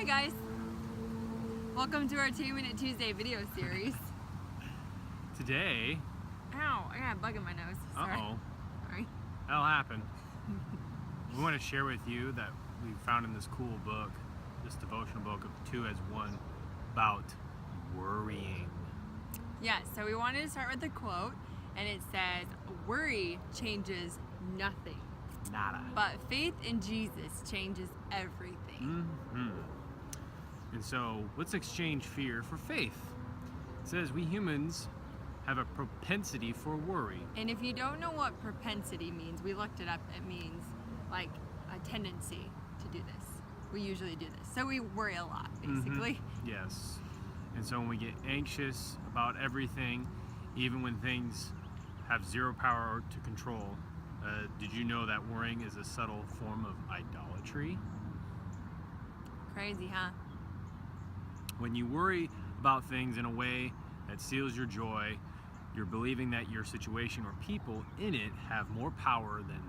Hi guys! Welcome to our 2-Minute Tuesday video series. Today... Ow, I got a bug in my nose. Sorry. Uh-oh. Sorry. That'll happen. We want to share with you that we found in this cool book, this devotional book of 2 as 1, about worrying. Yeah, so we wanted to start with a quote, and it says, "Worry changes nothing. Nada. But faith in Jesus changes everything." And so, let's exchange fear for faith. It says we humans have a propensity for worry. And if you don't know what propensity means, we looked it up. It means like a tendency to do this. We usually do this. So we worry a lot, basically. Yes. And so when we get anxious about everything, even when things have zero power to control, did you know that worrying is a subtle form of idolatry? Crazy, huh? When you worry about things in a way that steals your joy, you're believing that your situation or people in it have more power than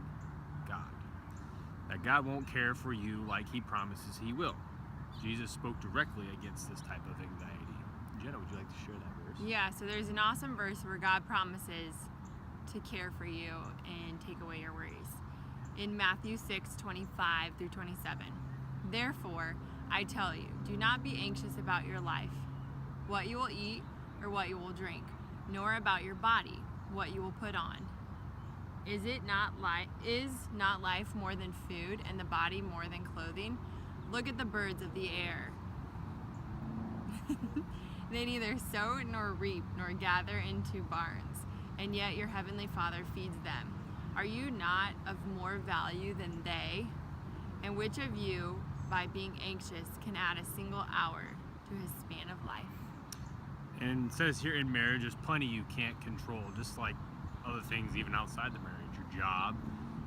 God. That God won't care for you like He promises He will. Jesus spoke directly against this type of anxiety. Jenna, would you like to share that verse? Yeah, so there's an awesome verse where God promises to care for you and take away your worries. In Matthew 6:25 through 27. "Therefore, I tell you, do not be anxious about your life, what you will eat or what you will drink, nor about your body, what you will put on. Is not life more than food, and the body more than clothing? Look at the birds of the air. They neither sow nor reap nor gather into barns, and yet your heavenly Father feeds them. Are you not of more value than they? And which of you, by being anxious, can add a single hour to his span of life?" And it says here in marriage, there's plenty you can't control, just like other things even outside the marriage. Your job,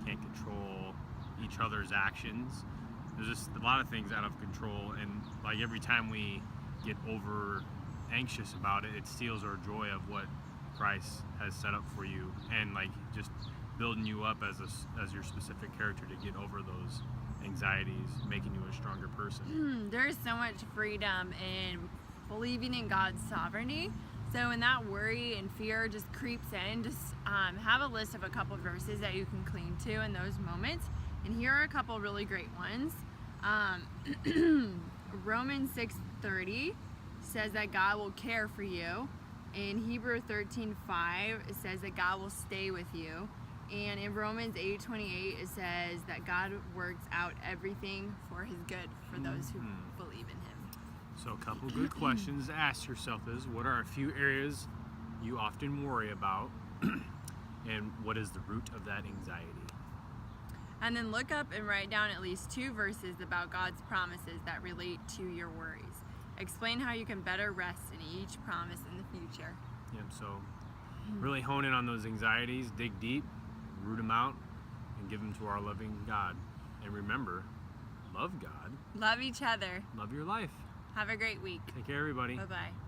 can't control each other's actions. There's just a lot of things out of control, and like every time we get over anxious about it, it steals our joy of what Christ has set up for you, and like just building you up as your specific character to get over those anxieties, making you a stronger person. There's so much freedom in believing in God's sovereignty. So when that worry and fear just creeps in, just have a list of a couple of verses that you can cling to in those moments. And here are a couple really great ones. Romans 6:30 says that God will care for you. In Hebrews 13:5, it says that God will stay with you. And in Romans 8:28, it says that God works out everything for His good for those who believe in Him. So a couple good questions to ask yourself is, what are a few areas you often worry about? And what is the root of that anxiety? And then look up and write down at least 2 verses about God's promises that relate to your worries. Explain how you can better rest in each promise in the future. Yep, so really hone in on those anxieties, dig deep, root them out, and give them to our loving God. And remember, love God. Love each other. Love your life. Have a great week. Take care, everybody. Bye-bye.